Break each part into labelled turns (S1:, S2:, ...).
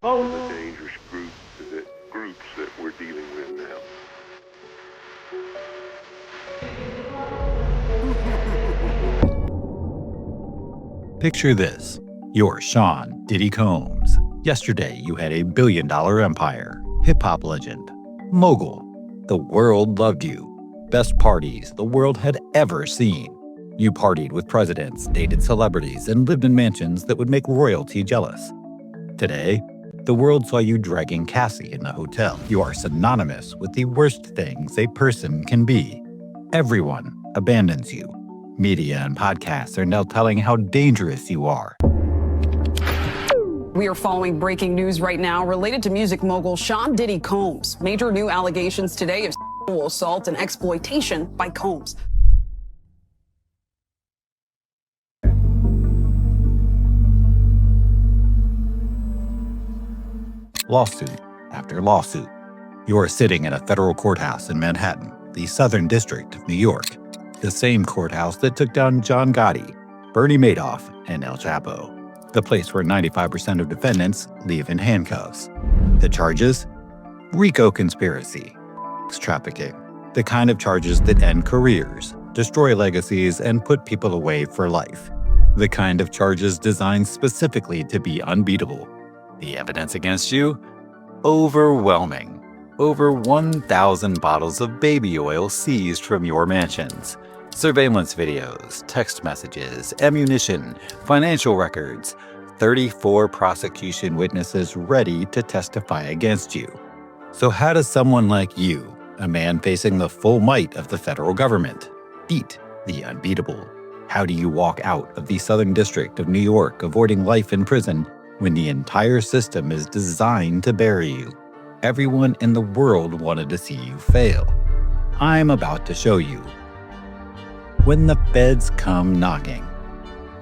S1: The dangerous groups that we're dealing with now.
S2: Picture this. You're Sean Diddy Combs. Yesterday, you had a billion-dollar empire, hip-hop legend, mogul. The world loved you. Best parties the world had ever seen. You partied with presidents, dated celebrities, and lived in mansions that would make royalty jealous. Today, the world saw you dragging Cassie in the hotel. You are synonymous with the worst things a person can be. Everyone abandons you. Media and podcasts are now telling how dangerous you are.
S3: We are following breaking news right now related to music mogul Sean Diddy Combs. Major new allegations today of sexual assault and exploitation by Combs.
S2: Lawsuit after lawsuit. You are sitting in a federal courthouse in Manhattan, the Southern District of New York, the same courthouse that took down John Gotti, Bernie Madoff, and El Chapo, the place where 95% of defendants leave in handcuffs. The charges? RICO conspiracy, trafficking, the kind of charges that end careers, destroy legacies, and put people away for life. The kind of charges designed specifically to be unbeatable. The evidence against you? Overwhelming. Over 1,000 bottles of baby oil seized from your mansions. Surveillance videos, text messages, ammunition, financial records. 34 prosecution witnesses ready to testify against you. So how does someone like you, a man facing the full might of the federal government, beat the unbeatable? How do you walk out of the Southern District of New York avoiding life in prison when the entire system is designed to bury you? Everyone in the world wanted to see you fail. I'm about to show you. When the feds come knocking.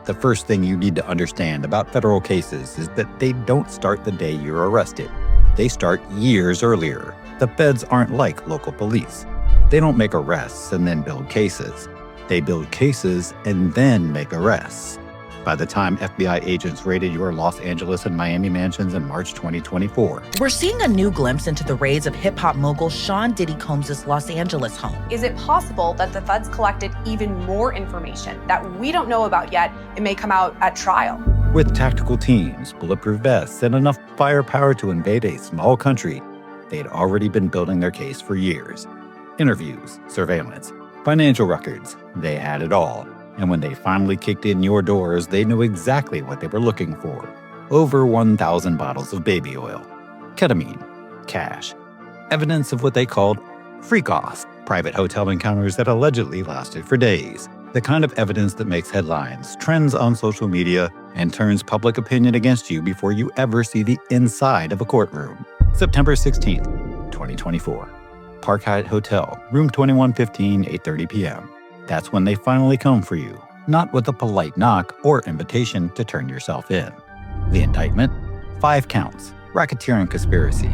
S2: The first thing you need to understand about federal cases is that they don't start the day you're arrested. They start years earlier. The feds aren't like local police. They don't make arrests and then build cases. They build cases and then make arrests. By the time FBI agents raided your Los Angeles and Miami mansions in March 2024.
S4: We're seeing a new glimpse into the raids of hip-hop mogul Sean Diddy Combs' Los Angeles home.
S5: Is it possible that the feds collected even more information that we don't know about yet? It may come out at trial.
S2: With tactical teams, bulletproof vests, and enough firepower to invade a small country, they had already been building their case for years. Interviews, surveillance, financial records, they had it all. And when they finally kicked in your doors, they knew exactly what they were looking for. Over 1,000 bottles of baby oil, ketamine, cash, evidence of what they called freak-offs, private hotel encounters that allegedly lasted for days. The kind of evidence that makes headlines, trends on social media, and turns public opinion against you before you ever see the inside of a courtroom. September 16th, 2024. Park Hyatt Hotel, room 2115, 8:30 p.m. That's when they finally come for you, not with a polite knock or invitation to turn yourself in. The indictment? 5 counts, racketeering conspiracy,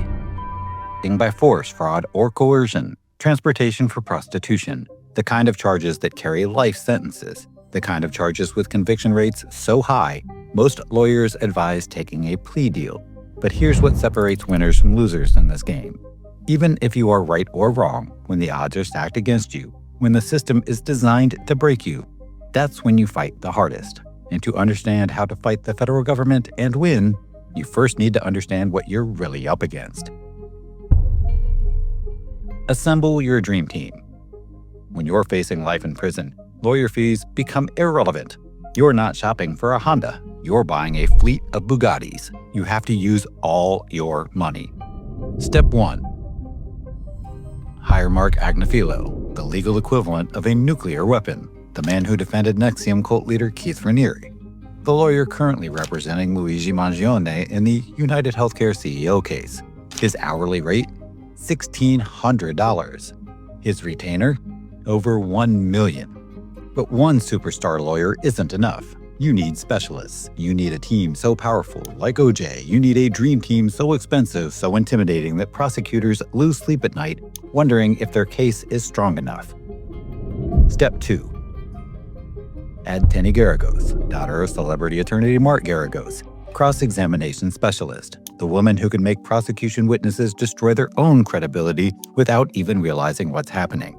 S2: by force, fraud, or coercion, transportation for prostitution, the kind of charges that carry life sentences, the kind of charges with conviction rates so high, most lawyers advise taking a plea deal. But here's what separates winners from losers in this game. Even if you are right or wrong, when the odds are stacked against you, when the system is designed to break you, that's when you fight the hardest. And to understand how to fight the federal government and win, you first need to understand what you're really up against. Assemble your dream team. When you're facing life in prison, lawyer fees become irrelevant. You're not shopping for a Honda. You're buying a fleet of Bugattis. You have to use all your money. Step 1. Hire Mark Agnifilo, the legal equivalent of a nuclear weapon, the man who defended NXIVM cult leader Keith Raniere, the lawyer currently representing Luigi Mangione in the United Healthcare CEO case. His hourly rate? $1,600. His retainer? Over $1 million. But one superstar lawyer isn't enough. You need specialists. You need a team so powerful, like OJ. You need a dream team so expensive, so intimidating that prosecutors lose sleep at night, wondering if their case is strong enough. Step 2. Add Penny Garagos, daughter of celebrity attorney Mark Garagos, cross-examination specialist, the woman who can make prosecution witnesses destroy their own credibility without even realizing what's happening.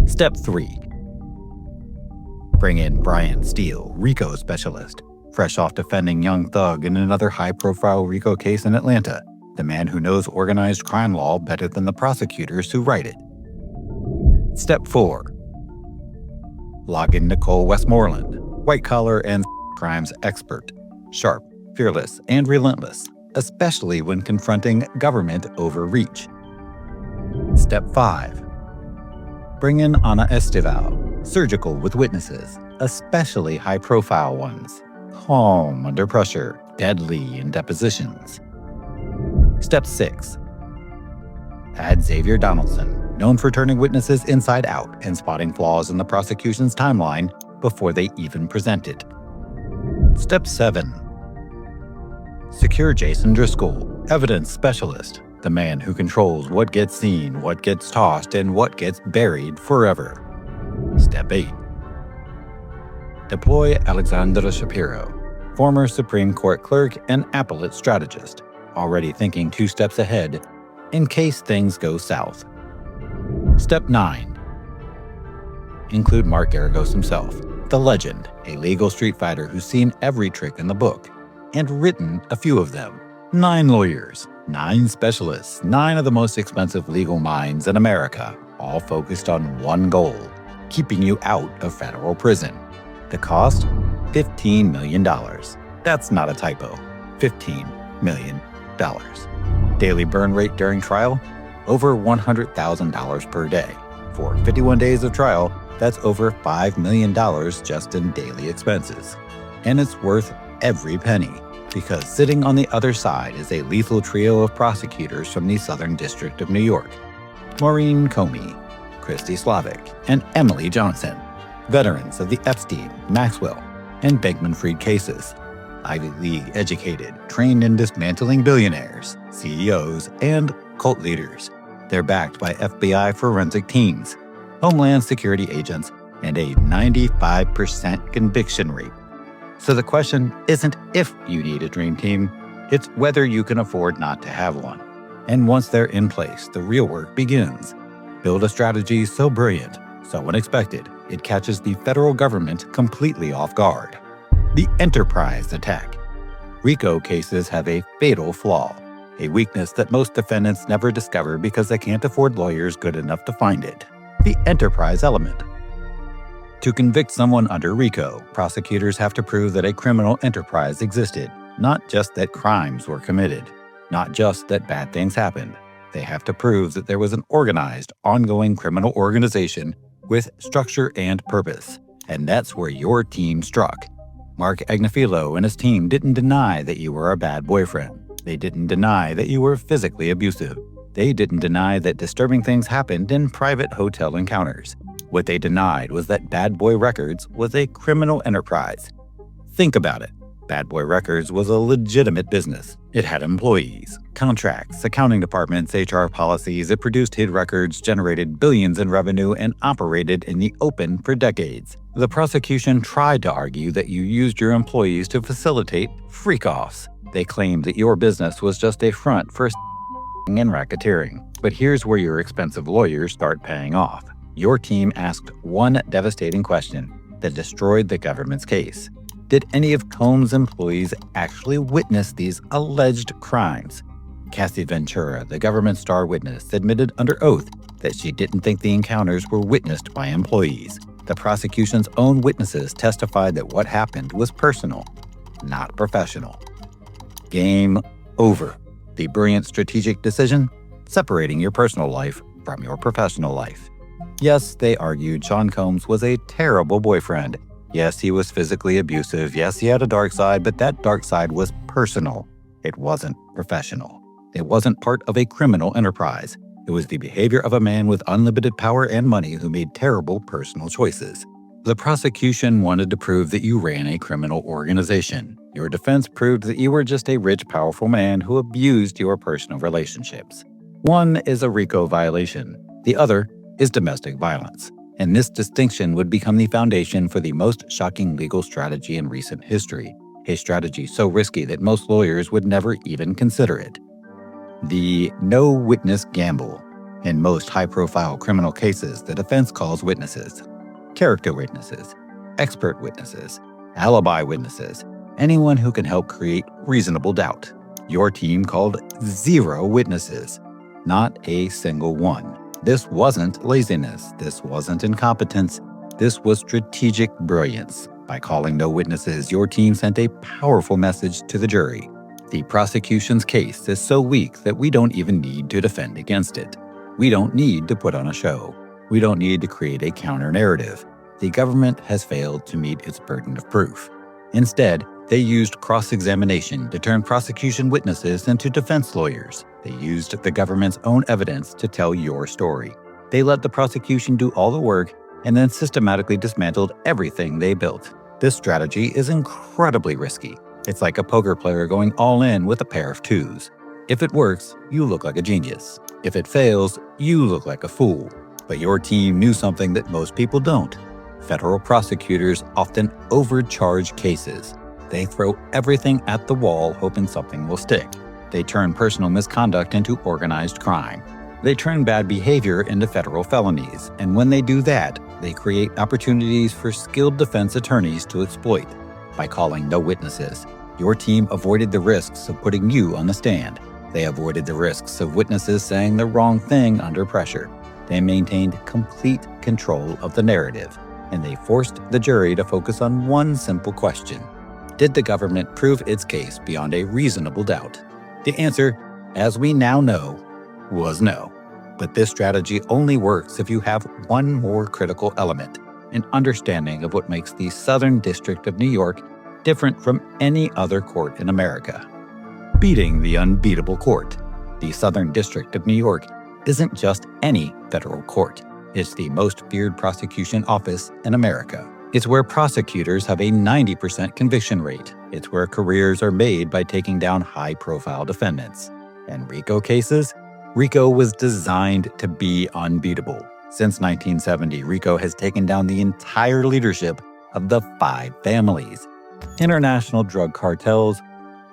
S2: Step 3. Bring in Brian Steele, RICO specialist, fresh off defending Young Thug in another high-profile RICO case in Atlanta, the man who knows organized crime law better than the prosecutors who write it. Step 4. Log in Nicole Westmoreland, white-collar and crimes expert, sharp, fearless, and relentless, especially when confronting government overreach. Step 5. Bring in Ana Estival, surgical with witnesses, especially high-profile ones, calm under pressure, deadly in depositions. Step 6. Add Xavier Donaldson, known for turning witnesses inside out and spotting flaws in the prosecution's timeline before they even present it. Step 7. Secure Jason Driscoll, evidence specialist, the man who controls what gets seen, what gets tossed, and what gets buried forever. Step 8. Deploy Alexandra Shapiro, former Supreme Court clerk and appellate strategist, already thinking 2 steps ahead in case things go south. Step 9. Include Mark Garagos himself, the legend, a legal street fighter who's seen every trick in the book and written a few of them. 9 lawyers, 9 specialists, 9 of the most expensive legal minds in America, all focused on one goal, keeping you out of federal prison. The cost? $15 million. That's not a typo. $15 million. Daily burn rate during trial? Over $100,000 per day. For 51 days of trial, that's over $5 million just in daily expenses. And it's worth every penny, because sitting on the other side is a lethal trio of prosecutors from the Southern District of New York. Maureen Comey, Christy Slavic, and Emily Johnson, veterans of the Epstein, Maxwell, and Bankman-Fried cases. Ivy League educated, trained in dismantling billionaires, CEOs, and cult leaders. They're backed by FBI forensic teams, Homeland Security agents, and a 95% conviction rate. So the question isn't if you need a dream team, it's whether you can afford not to have one. And once they're in place, the real work begins. Build a strategy so brilliant, so unexpected, it catches the federal government completely off guard. The enterprise attack. RICO cases have a fatal flaw, a weakness that most defendants never discover because they can't afford lawyers good enough to find it. The enterprise element. To convict someone under RICO, prosecutors have to prove that a criminal enterprise existed, not just that crimes were committed, not just that bad things happened. They have to prove that there was an organized, ongoing criminal organization with structure and purpose. And that's where your team struck. Mark Agnifilo and his team didn't deny that you were a bad boyfriend. They didn't deny that you were physically abusive. They didn't deny that disturbing things happened in private hotel encounters. What they denied was that Bad Boy Records was a criminal enterprise. Think about it. Bad Boy Records was a legitimate business. It had employees, contracts, accounting departments, HR policies. It produced hit records, generated billions in revenue, and operated in the open for decades. The prosecution tried to argue that you used your employees to facilitate freak-offs. They claimed that your business was just a front for and racketeering. But here's where your expensive lawyers start paying off. Your team asked one devastating question that destroyed the government's case. Did any of Combs' employees actually witness these alleged crimes? Cassie Ventura, the government star witness, admitted under oath that she didn't think the encounters were witnessed by employees. The prosecution's own witnesses testified that what happened was personal, not professional. Game over. The brilliant strategic decision? Separating your personal life from your professional life. Yes, they argued Sean Combs was a terrible boyfriend. Yes, he was physically abusive. Yes, he had a dark side, but that dark side was personal. It wasn't professional. It wasn't part of a criminal enterprise. It was the behavior of a man with unlimited power and money who made terrible personal choices. The prosecution wanted to prove that you ran a criminal organization. Your defense proved that you were just a rich, powerful man who abused your personal relationships. One is a RICO violation. The other is domestic violence. And this distinction would become the foundation for the most shocking legal strategy in recent history. a strategy so risky that most lawyers would never even consider it. The no-witness gamble. In most high-profile criminal cases, the defense calls witnesses, character witnesses, expert witnesses, alibi witnesses, anyone who can help create reasonable doubt. Your team called 0 witnesses, not a single one. This wasn't laziness. This wasn't incompetence. This was strategic brilliance. By calling no witnesses, your team sent a powerful message to the jury. The prosecution's case is so weak that we don't even need to defend against it. We don't need to put on a show. We don't need to create a counter-narrative. The government has failed to meet its burden of proof. Instead, they used cross-examination to turn prosecution witnesses into defense lawyers. They used the government's own evidence to tell your story. They let the prosecution do all the work and then systematically dismantled everything they built. This strategy is incredibly risky. It's like a poker player going all in with a pair of 2s. If it works, you look like a genius. If it fails, you look like a fool. But your team knew something that most people don't. Federal prosecutors often overcharge cases. They throw everything at the wall hoping something will stick. They turn personal misconduct into organized crime. They turn bad behavior into federal felonies. And when they do that, they create opportunities for skilled defense attorneys to exploit. By calling no witnesses, your team avoided the risks of putting you on the stand. They avoided the risks of witnesses saying the wrong thing under pressure. They maintained complete control of the narrative, and they forced the jury to focus on one simple question. Did the government prove its case beyond a reasonable doubt? The answer, as we now know, was no. But this strategy only works if you have one more critical element, an understanding of what makes the Southern District of New York different from any other court in America. Beating the unbeatable court. The Southern District of New York isn't just any federal court. It's the most feared prosecution office in America. It's where prosecutors have a 90% conviction rate. It's where careers are made by taking down high-profile defendants. And RICO cases? RICO was designed to be unbeatable. Since 1970, RICO has taken down the entire leadership of the 5 families. International drug cartels,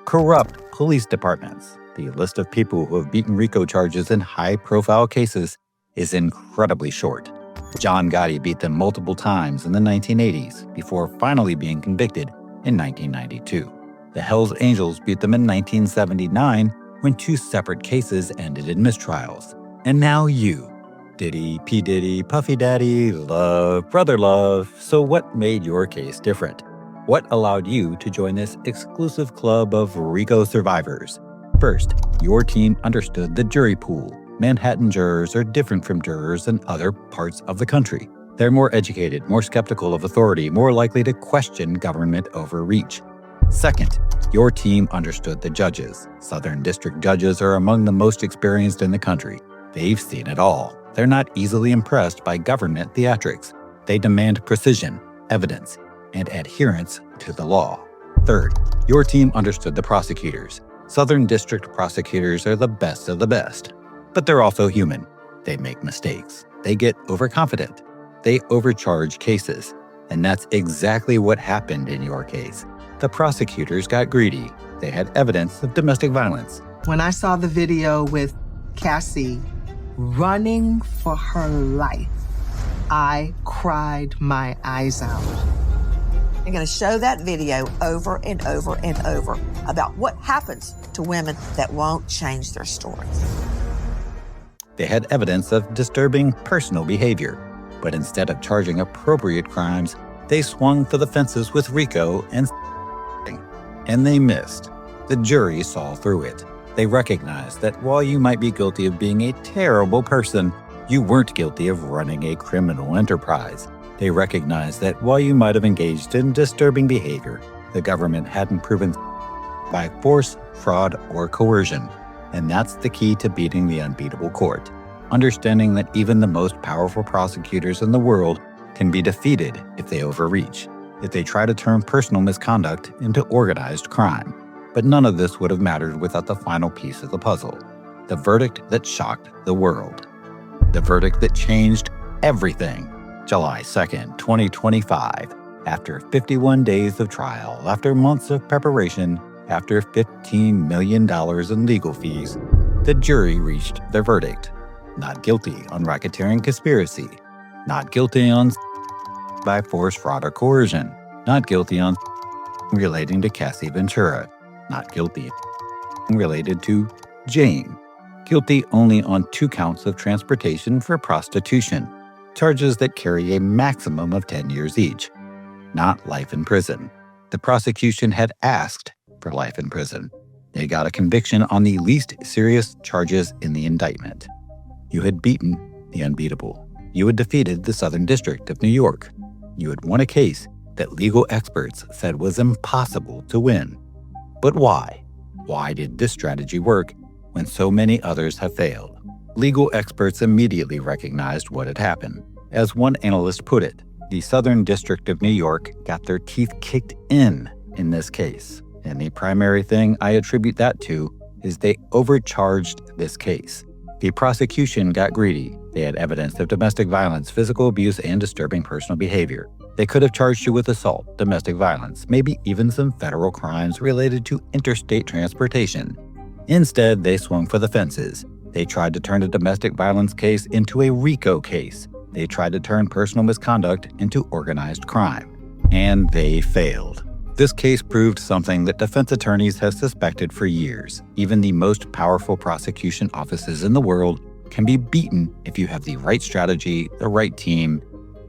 S2: corrupt police departments. The list of people who have beaten RICO charges in high-profile cases is incredibly short. John Gotti beat them multiple times in the 1980s before finally being convicted in 1992. The Hells Angels beat them in 1979 when 2 separate cases ended in mistrials. And now you. Diddy, P. Diddy, Puffy Daddy, Love, Brother Love. So what made your case different? What allowed you to join this exclusive club of RICO survivors? First, your team understood the jury pool. Manhattan jurors are different from jurors in other parts of the country. They're more educated, more skeptical of authority, more likely to question government overreach. Second, your team understood the judges. Southern District judges are among the most experienced in the country. They've seen it all. They're not easily impressed by government theatrics. They demand precision, evidence, and adherence to the law. Third, your team understood the prosecutors. Southern District prosecutors are the best of the best. But they're also human. They make mistakes. They get overconfident. They overcharge cases. And that's exactly what happened in your case. The prosecutors got greedy. They had evidence of domestic violence.
S6: When I saw the video with Cassie running for her life, I cried my eyes out.
S7: I'm going to show that video over and over and over about what happens to women that won't change their stories.
S2: They had evidence of disturbing personal behavior, but instead of charging appropriate crimes, they swung for the fences with RICO and they missed. The jury saw through it. They recognized that while you might be guilty of being a terrible person, you weren't guilty of running a criminal enterprise. They recognized that while you might have engaged in disturbing behavior, the government hadn't proven by force, fraud, or coercion. And that's the key to beating the unbeatable court. Understanding that even the most powerful prosecutors in the world can be defeated if they overreach, if they try to turn personal misconduct into organized crime. But none of this would have mattered without the final piece of the puzzle, the verdict that shocked the world. The verdict that changed everything. July 2nd, 2025. After 51 days of trial, after months of preparation, after $15 million in legal fees, the jury reached their verdict. Not guilty on racketeering conspiracy. Not guilty on by force, fraud, or coercion. Not guilty on relating to Cassie Ventura. Not guilty related to Jane. Guilty only on 2 counts of transportation for prostitution, charges that carry a maximum of 10 years each. Not life in prison. The prosecution had asked for life in prison. They got a conviction on the least serious charges in the indictment. You had beaten the unbeatable. You had defeated the Southern District of New York. You had won a case that legal experts said was impossible to win. But why? Why did this strategy work when so many others have failed? Legal experts immediately recognized what had happened. As one analyst put it, the Southern District of New York got their teeth kicked in this case. And the primary thing I attribute that to is they overcharged this case. The prosecution got greedy. They had evidence of domestic violence, physical abuse, and disturbing personal behavior. They could have charged you with assault, domestic violence, maybe even some federal crimes related to interstate transportation. Instead, they swung for the fences. They tried to turn a domestic violence case into a RICO case. They tried to turn personal misconduct into organized crime. And they failed. This case proved something that defense attorneys have suspected for years. Even the most powerful prosecution offices in the world can be beaten if you have the right strategy, the right team,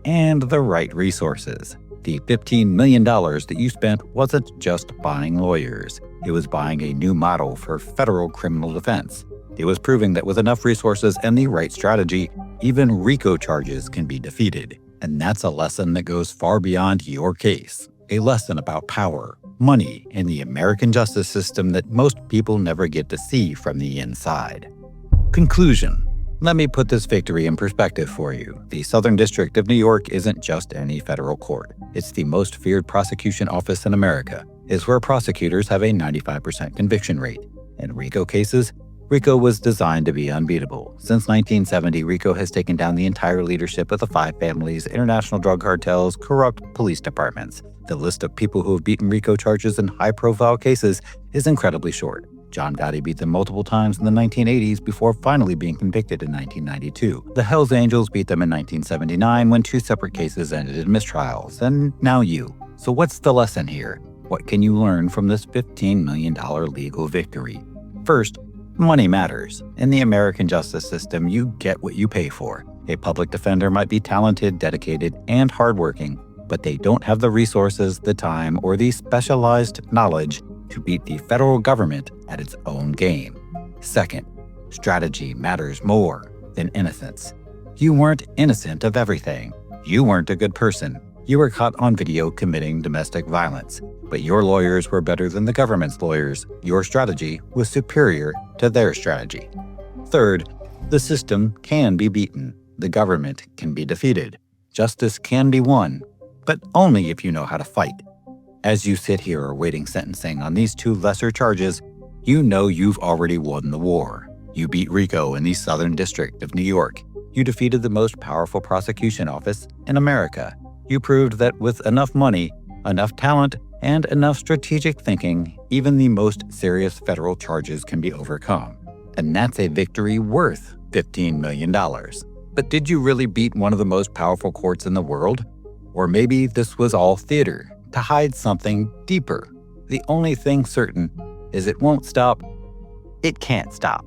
S2: and the right resources. The $15 million that you spent wasn't just buying lawyers. It was buying a new model for federal criminal defense. It was proving that with enough resources and the right strategy, even RICO charges can be defeated. And that's a lesson that goes far beyond your case. A lesson about power, money, and the American justice system that most people never get to see from the inside. Conclusion. Let me put this victory in perspective for you. The Southern District of New York isn't just any federal court. It's the most feared prosecution office in America. It's where prosecutors have a 95% conviction rate. In RICO cases, RICO was designed to be unbeatable. Since 1970, RICO has taken down the entire leadership of the 5 families, international drug cartels, corrupt police departments. The list of people who have beaten RICO charges in high-profile cases is incredibly short. John Gotti beat them multiple times in the 1980s before finally being convicted in 1992. The Hells Angels beat them in 1979 when 2 separate cases ended in mistrials. And now you. So what's the lesson here? What can you learn from this $15 million legal victory? First, money matters. In the American justice system, you get what you pay for. A public defender might be talented, dedicated, and hardworking, but they don't have the resources, the time, or the specialized knowledge to beat the federal government at its own game. Second, strategy matters more than innocence. You weren't innocent of everything. You weren't a good person. You were caught on video committing domestic violence, but your lawyers were better than the government's lawyers. Your strategy was superior to their strategy. Third, the system can be beaten. The government can be defeated. Justice can be won, but only if you know how to fight. As you sit here awaiting sentencing on these 2 lesser charges, you know you've already won the war. You beat RICO in the Southern District of New York. You defeated the most powerful prosecution office in America. You proved that with enough money, enough talent, and enough strategic thinking, even the most serious federal charges can be overcome. And that's a victory worth $15 million. But did you really beat one of the most powerful courts in the world? Or maybe this was all theater, to hide something deeper. The only thing certain is it won't stop. It can't stop.